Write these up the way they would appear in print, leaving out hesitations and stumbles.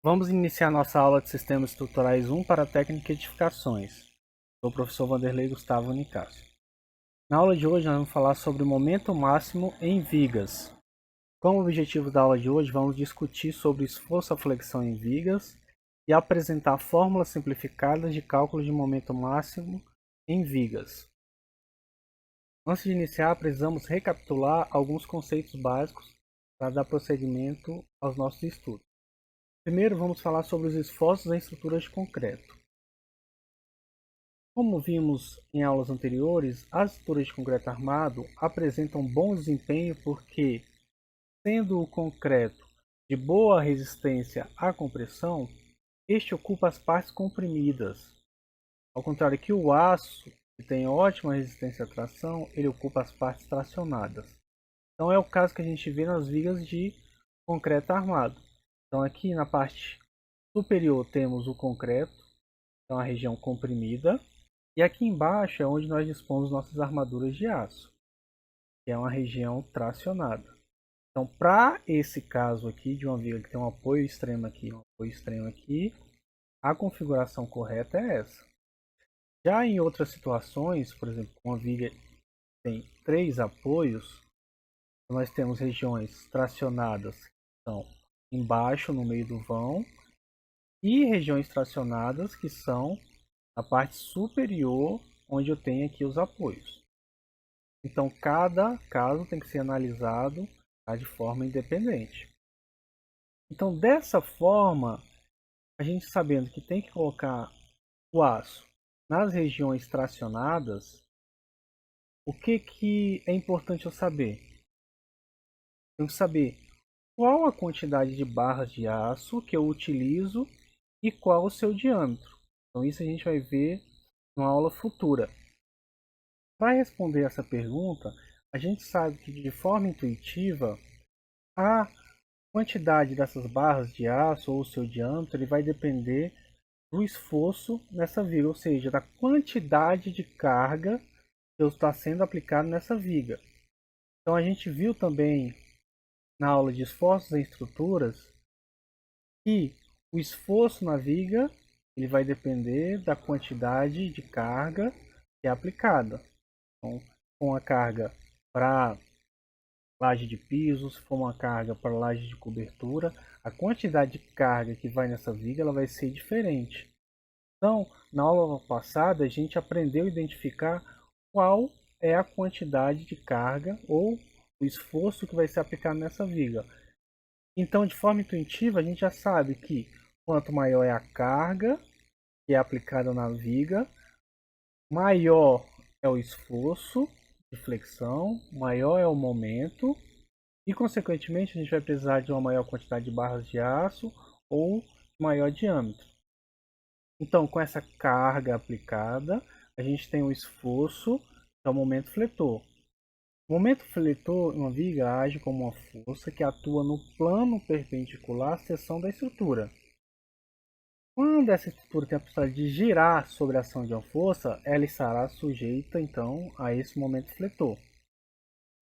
Vamos iniciar nossa aula de Sistemas Estruturais 1 para a técnica Edificações. Sou o professor Vanderlei Gustavo Nicásio. Na aula de hoje, nós vamos falar sobre o momento máximo em vigas. Como objetivo da aula de hoje, vamos discutir sobre esforço à flexão em vigas e apresentar fórmulas simplificadas de cálculo de momento máximo em vigas. Antes de iniciar, precisamos recapitular alguns conceitos básicos para dar prosseguimento aos nossos estudos. Primeiro, vamos falar sobre os esforços em estruturas de concreto. Como vimos em aulas anteriores, as estruturas de concreto armado apresentam bom desempenho porque, sendo o concreto de boa resistência à compressão, este ocupa as partes comprimidas. Ao contrário que o aço, que tem ótima resistência à tração, ele ocupa as partes tracionadas. Então é o caso que a gente vê nas vigas de concreto armado. Então aqui na parte superior temos o concreto, então a região comprimida, e aqui embaixo é onde nós dispomos nossas armaduras de aço, que é uma região tracionada. Então, para esse caso aqui de uma viga que tem um apoio extremo aqui e um apoio extremo aqui, a configuração correta é essa. Já em outras situações, por exemplo, uma viga tem 3 apoios, nós temos regiões tracionadas que são embaixo, no meio do vão, e regiões tracionadas que são a parte superior, onde eu tenho aqui os apoios. Então, cada caso tem que ser analisado de forma independente. Então, dessa forma, a gente sabendo que tem que colocar o aço nas regiões tracionadas, o que é importante eu saber? Tenho que saber qual a quantidade de barras de aço que eu utilizo e qual o seu diâmetro. Então, isso a gente vai ver numa aula futura. Para responder essa pergunta, a gente sabe que de forma intuitiva, a quantidade dessas barras de aço ou o seu diâmetro ele vai depender do esforço nessa viga, ou seja, da quantidade de carga que está sendo aplicada nessa viga. Então a gente viu também na aula de esforços em estruturas que o esforço na viga ele vai depender da quantidade de carga que é aplicada. Então, com a carga para laje de piso, se for uma carga para laje de cobertura, a quantidade de carga que vai nessa viga ela vai ser diferente. Então, na aula passada, a gente aprendeu a identificar qual é a quantidade de carga ou o esforço que vai ser aplicado nessa viga. Então, de forma intuitiva, a gente já sabe que quanto maior é a carga que é aplicada na viga, maior é o esforço de flexão, maior é o momento e, consequentemente, a gente vai precisar de uma maior quantidade de barras de aço ou maior diâmetro. Então, com essa carga aplicada, a gente tem o esforço, que é o momento fletor. O momento fletor em uma viga age como uma força que atua no plano perpendicular à seção da estrutura. Quando essa estrutura tem a possibilidade de girar sobre a ação de uma força, ela estará sujeita, então, a esse momento fletor.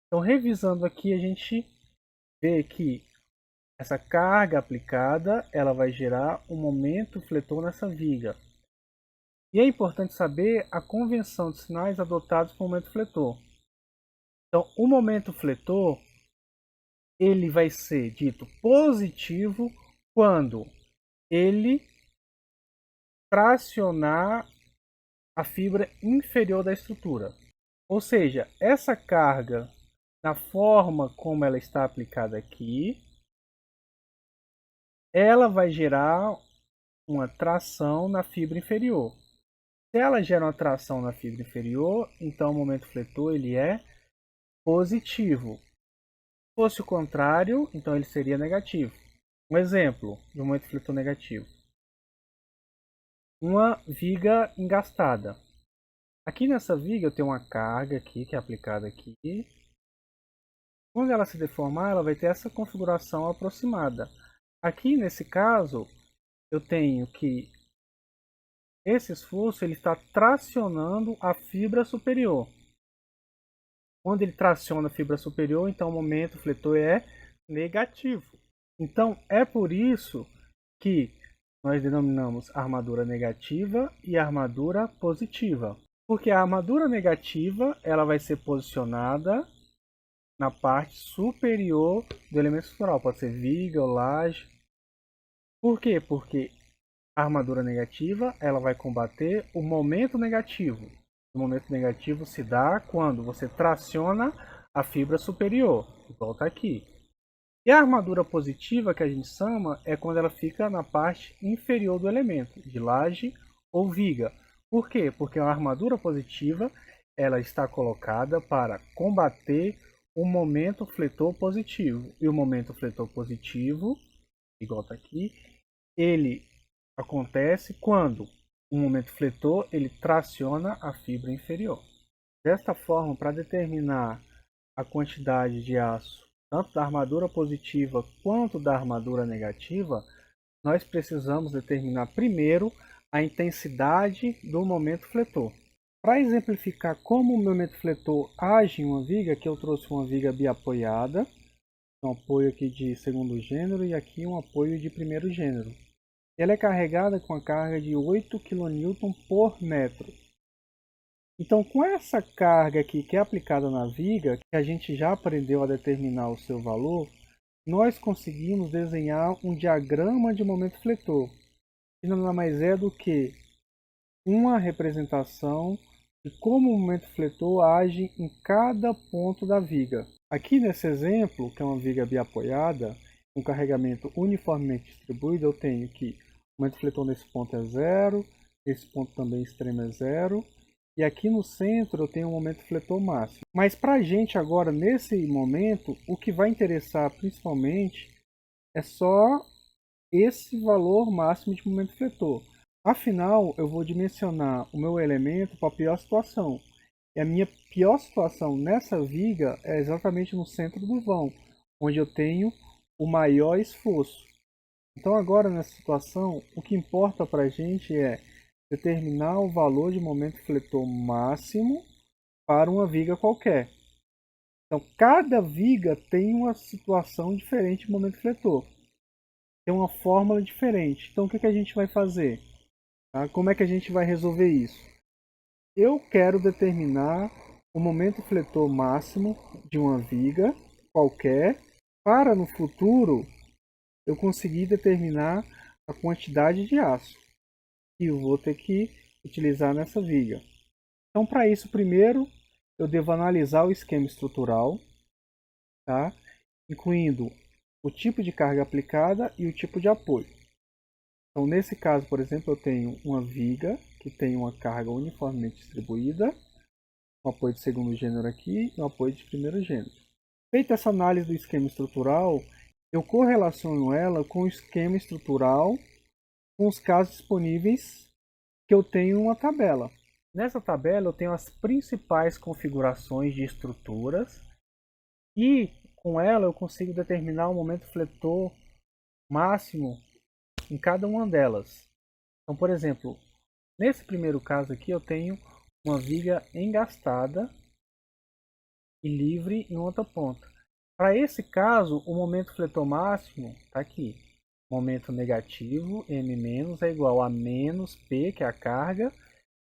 Então, revisando aqui, a gente vê que essa carga aplicada ela vai gerar um momento fletor nessa viga. E é importante saber a convenção de sinais adotados para o momento fletor. Então, o momento fletor ele vai ser dito positivo quando ele tracionar a fibra inferior da estrutura. Ou seja, essa carga, na forma como ela está aplicada aqui, ela vai gerar uma tração na fibra inferior. Se ela gera uma tração na fibra inferior, então o momento fletor ele é positivo. Se fosse o contrário, então ele seria negativo. Um exemplo de um momento fletor negativo. Uma viga engastada. Aqui nessa viga eu tenho uma carga aqui que é aplicada aqui. Quando ela se deformar, ela vai ter essa configuração aproximada. Aqui nesse caso, eu tenho que esse esforço ele está tracionando a fibra superior. Quando ele traciona a fibra superior, então o momento fletor é negativo. Então é por isso que nós denominamos armadura negativa e armadura positiva. Porque a armadura negativa ela vai ser posicionada na parte superior do elemento estrutural, pode ser viga ou laje. Por quê? Porque a armadura negativa ela vai combater o momento negativo. O momento negativo se dá quando você traciona a fibra superior, igual está aqui. E a armadura positiva que a gente chama é quando ela fica na parte inferior do elemento, de laje ou viga. Por quê? Porque a armadura positiva ela está colocada para combater o momento fletor positivo. E o momento fletor positivo, igual está aqui, ele acontece quando o momento fletor ele traciona a fibra inferior. Desta forma, para determinar a quantidade de aço, tanto da armadura positiva quanto da armadura negativa, nós precisamos determinar primeiro a intensidade do momento fletor. Para exemplificar como o momento fletor age em uma viga, aqui eu trouxe uma viga biapoiada, um apoio aqui de segundo gênero e aqui um apoio de primeiro gênero. Ela é carregada com a carga de 8 kN por metro. Então, com essa carga aqui que é aplicada na viga, que a gente já aprendeu a determinar o seu valor, nós conseguimos desenhar um diagrama de momento fletor, que nada mais é do que uma representação de como o momento fletor age em cada ponto da viga. Aqui nesse exemplo, que é uma viga biapoiada, com carregamento uniformemente distribuído, eu tenho que o momento fletor nesse ponto é 0, esse ponto também extremo é 0, e aqui no centro eu tenho um momento fletor máximo. Mas para a gente agora, nesse momento, o que vai interessar principalmente é só esse valor máximo de momento fletor. Afinal, eu vou dimensionar o meu elemento para a pior situação. E a minha pior situação nessa viga é exatamente no centro do vão, onde eu tenho o maior esforço. Então agora nessa situação, o que importa para a gente é determinar o valor de momento fletor máximo para uma viga qualquer. Então cada viga tem uma situação diferente de momento fletor. Tem uma fórmula diferente. Então o que a gente vai fazer? Tá? Como é que a gente vai resolver isso? Eu quero determinar o momento fletor máximo de uma viga qualquer para no futuro eu conseguir determinar a quantidade de aço que eu vou ter que utilizar nessa viga. Então para isso primeiro eu devo analisar o esquema estrutural, tá? Incluindo o tipo de carga aplicada e o tipo de apoio. Então, nesse caso, por exemplo, eu tenho uma viga que tem uma carga uniformemente distribuída, um apoio de segundo gênero aqui e um apoio de primeiro gênero. Feita essa análise do esquema estrutural, eu correlaciono ela com o esquema estrutural com os casos disponíveis que eu tenho em uma tabela. Nessa tabela eu tenho as principais configurações de estruturas e com ela eu consigo determinar o momento fletor máximo em cada uma delas. Então, por exemplo, nesse primeiro caso aqui eu tenho uma viga engastada e livre em outra ponta. Para esse caso, o momento fletor máximo está aqui. Momento negativo, M- é igual a menos P, que é a carga,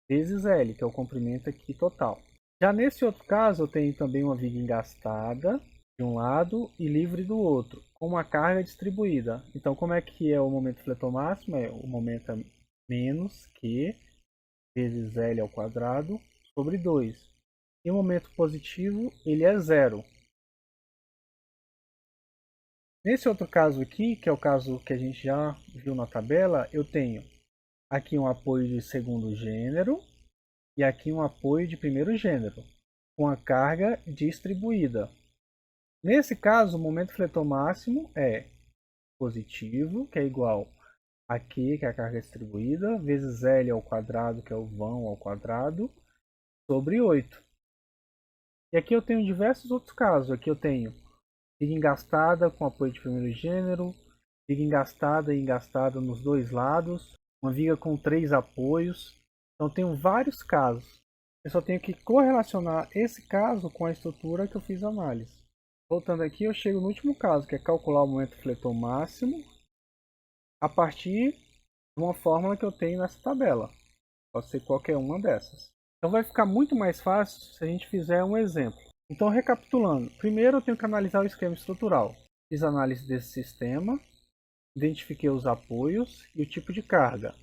vezes L, que é o comprimento aqui total. Já nesse outro caso, eu tenho também uma viga engastada de um lado e livre do outro, com uma carga distribuída. Então, como é que é o momento fletor máximo? O momento é menos Q vezes L ao quadrado sobre 2. E o momento positivo, ele é zero. Nesse outro caso aqui, que é o caso que a gente já viu na tabela, eu tenho aqui um apoio de segundo gênero e aqui um apoio de primeiro gênero, com a carga distribuída. Nesse caso, o momento fletor máximo é positivo, que é igual a Q, que é a carga distribuída, vezes L ao quadrado, que é o vão ao quadrado, sobre 8. E aqui eu tenho diversos outros casos. Aqui eu tenho viga engastada com apoio de primeiro gênero, viga engastada e engastada nos dois lados, uma viga com 3 apoios. Então eu tenho vários casos. Eu só tenho que correlacionar esse caso com a estrutura que eu fiz a análise. Voltando aqui, eu chego no último caso, que é calcular o momento fletor máximo a partir de uma fórmula que eu tenho nessa tabela. Pode ser qualquer uma dessas. Então vai ficar muito mais fácil se a gente fizer um exemplo. Então, recapitulando, primeiro eu tenho que analisar o esquema estrutural. Fiz análise desse sistema, identifiquei os apoios e o tipo de carga.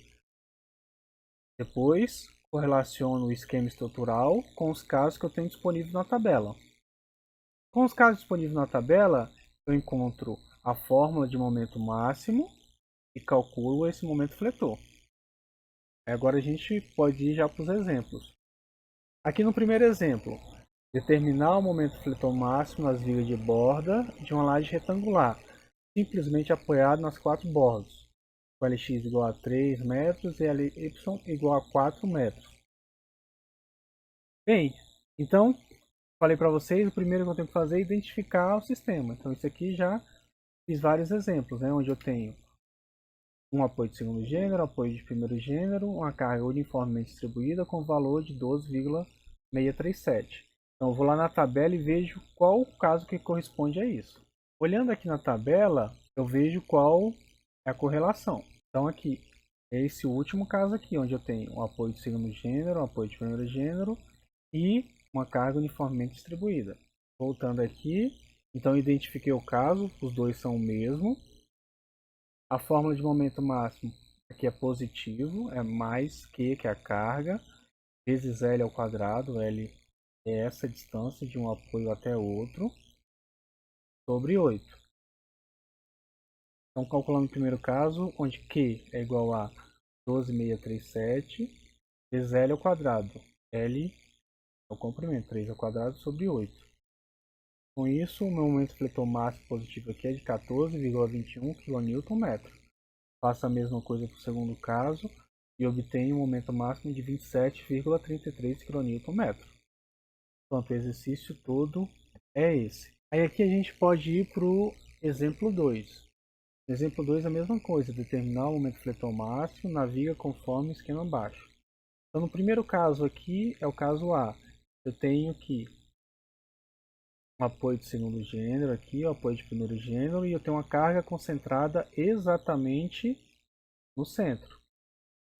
Depois, correlaciono o esquema estrutural com os casos que eu tenho disponível na tabela. Com os casos disponíveis na tabela, eu encontro a fórmula de momento máximo e calculo esse momento fletor. Agora a gente pode ir já para os exemplos. Aqui no primeiro exemplo, determinar o momento fletor máximo nas vigas de borda de uma laje retangular, simplesmente apoiado nas 4 bordas, com Lx igual a 3 metros e Ly igual a 4 metros. Bem, então, falei para vocês, o primeiro que eu tenho que fazer é identificar o sistema. Então, isso aqui já fiz vários exemplos, né, onde eu tenho um apoio de segundo gênero, apoio de primeiro gênero, uma carga uniformemente distribuída com valor de 12,637. Então, eu vou lá na tabela e vejo qual o caso que corresponde a isso. Olhando aqui na tabela, eu vejo qual é a correlação. Então, aqui, é esse último caso aqui, onde eu tenho um apoio de segundo gênero, um apoio de primeiro gênero e uma carga uniformemente distribuída. Voltando aqui, então eu identifiquei o caso, os dois são o mesmo. A fórmula de momento máximo aqui é positivo, é mais Q, que é a carga, vezes L ao quadrado, L é essa distância de um apoio até outro, sobre 8. Então, calculando o primeiro caso, onde Q é igual a 12,637, vezes L ao quadrado, L é o comprimento, 3 ao quadrado sobre 8. Com isso, o meu momento fletor máximo positivo aqui é de 14,21 kN/m. Faço a mesma coisa para o segundo caso e obtenho um momento máximo de 27,33 kN/m. Portanto, o exercício todo é esse. Aí aqui a gente pode ir para o exemplo 2. No exemplo 2 é a mesma coisa, determinar o momento fletor máximo na viga conforme o esquema abaixo. Então, no primeiro caso aqui é o caso A. Eu tenho que um apoio de segundo gênero aqui, um apoio de primeiro gênero, e eu tenho uma carga concentrada exatamente no centro.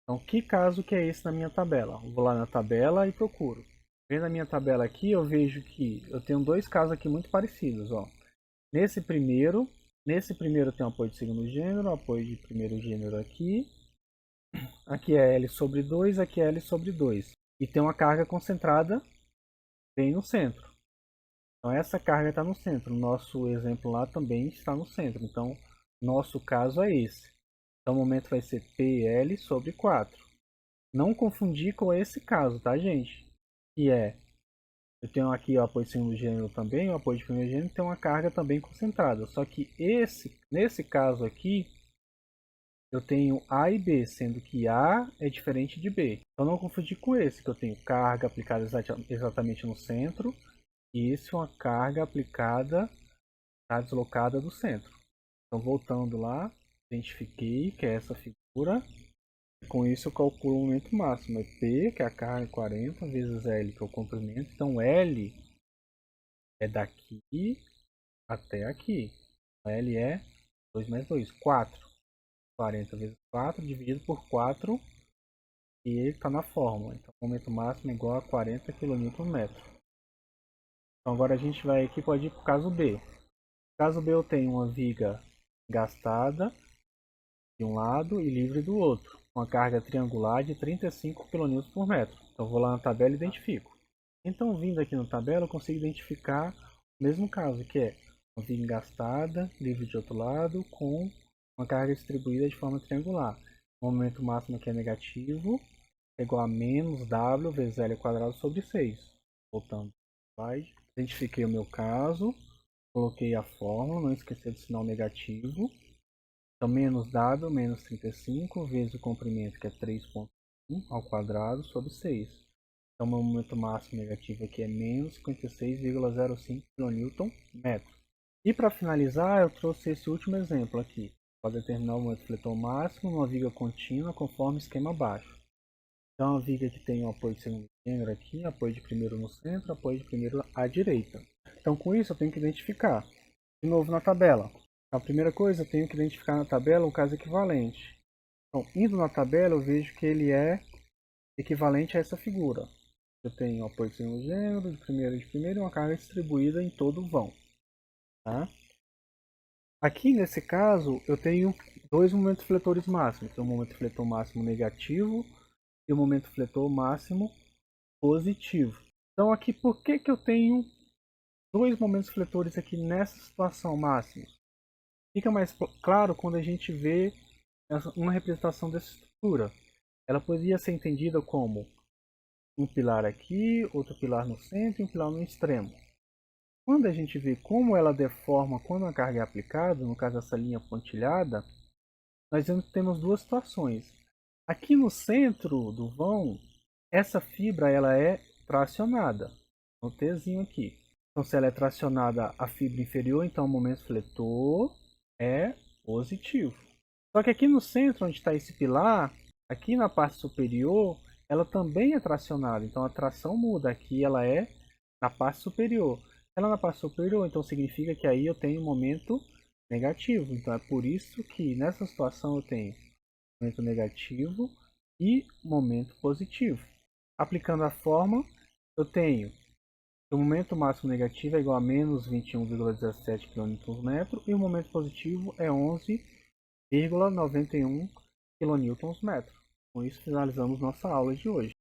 Então, que caso que é esse na minha tabela? Eu vou lá na tabela e procuro. Vendo a minha tabela aqui, eu vejo que eu tenho dois casos aqui muito parecidos. Ó. Nesse primeiro eu tenho apoio de segundo gênero, apoio de primeiro gênero aqui. Aqui é L sobre 2, aqui é L sobre 2. E tem uma carga concentrada bem no centro. Então essa carga está no centro. O nosso exemplo lá também está no centro. Então, nosso caso é esse. Então o momento vai ser PL sobre 4. Não confundir com esse caso, tá, gente? Que é, eu tenho aqui o apoio de segundo gênero também, o apoio de primeiro gênero tem uma carga também concentrada. Só que nesse caso aqui, eu tenho A e B, sendo que A é diferente de B. Então não confundir com esse, que eu tenho carga aplicada exatamente no centro, e esse é uma carga aplicada, tá, deslocada do centro. Então voltando lá, identifiquei que é essa figura. Com isso eu calculo o momento máximo. É P, que é a carga 40, vezes L, que é o comprimento. Então L é daqui até aqui. L é 2 mais 2, 4. 40 vezes 4 dividido por 4, e ele está na fórmula. Então o momento máximo é igual a 40 kN/m. Então agora a gente vai aqui, pode ir para o caso B. No caso B eu tenho uma viga gastada de um lado e livre do outro. Uma carga triangular de 35 kN/m. Então vou lá na tabela e identifico. Então, vindo aqui na tabela, eu consigo identificar o mesmo caso, que é uma viga engastada, livre de outro lado, com uma carga distribuída de forma triangular. O momento máximo aqui é negativo, é igual a menos W vezes L ao quadrado sobre 6. Voltando para o slide. Identifiquei o meu caso, coloquei a fórmula, não esquecer do sinal negativo. Então, menos W, menos 35, vezes o comprimento, que é 3,1 ao quadrado, sobre 6. Então, meu momento máximo negativo aqui é menos 56,05 kN/m. E para finalizar, eu trouxe esse último exemplo aqui. Para determinar o momento fletor máximo numa viga contínua conforme o esquema abaixo. Então, a viga que tem o apoio de segundo gênero aqui, apoio de primeiro no centro, apoio de primeiro à direita. Então, com isso, eu tenho que identificar. De novo na tabela. A primeira coisa, eu tenho que identificar na tabela um caso equivalente. Então, indo na tabela, eu vejo que ele é equivalente a essa figura. Eu tenho apoio primogênero, de primeiro e uma carga distribuída em todo o vão. Tá? Aqui, nesse caso, eu tenho dois momentos fletores máximos. Tem o momento fletor máximo negativo e o momento fletor máximo positivo. Então, aqui, por que eu tenho dois momentos fletores aqui nessa situação máxima? Fica mais claro quando a gente vê uma representação dessa estrutura. Ela poderia ser entendida como um pilar aqui, outro pilar no centro e um pilar no extremo. Quando a gente vê como ela deforma quando a carga é aplicada, no caso essa linha pontilhada, nós temos duas situações. Aqui no centro do vão, essa fibra ela é tracionada, no Tzinho aqui. Então se ela é tracionada a fibra inferior, então o momento fletor é positivo. Só que aqui no centro, onde está esse pilar, aqui na parte superior, ela também é tracionada. Então a tração muda. Aqui ela é na parte superior. Ela na parte superior, então significa que aí eu tenho um momento negativo. Então é por isso que nessa situação eu tenho momento negativo e momento positivo. Aplicando a fórmula, eu tenho que o momento máximo negativo é igual a menos 21,17 kN e o momento positivo é 11,91 kN. Com isso finalizamos nossa aula de hoje.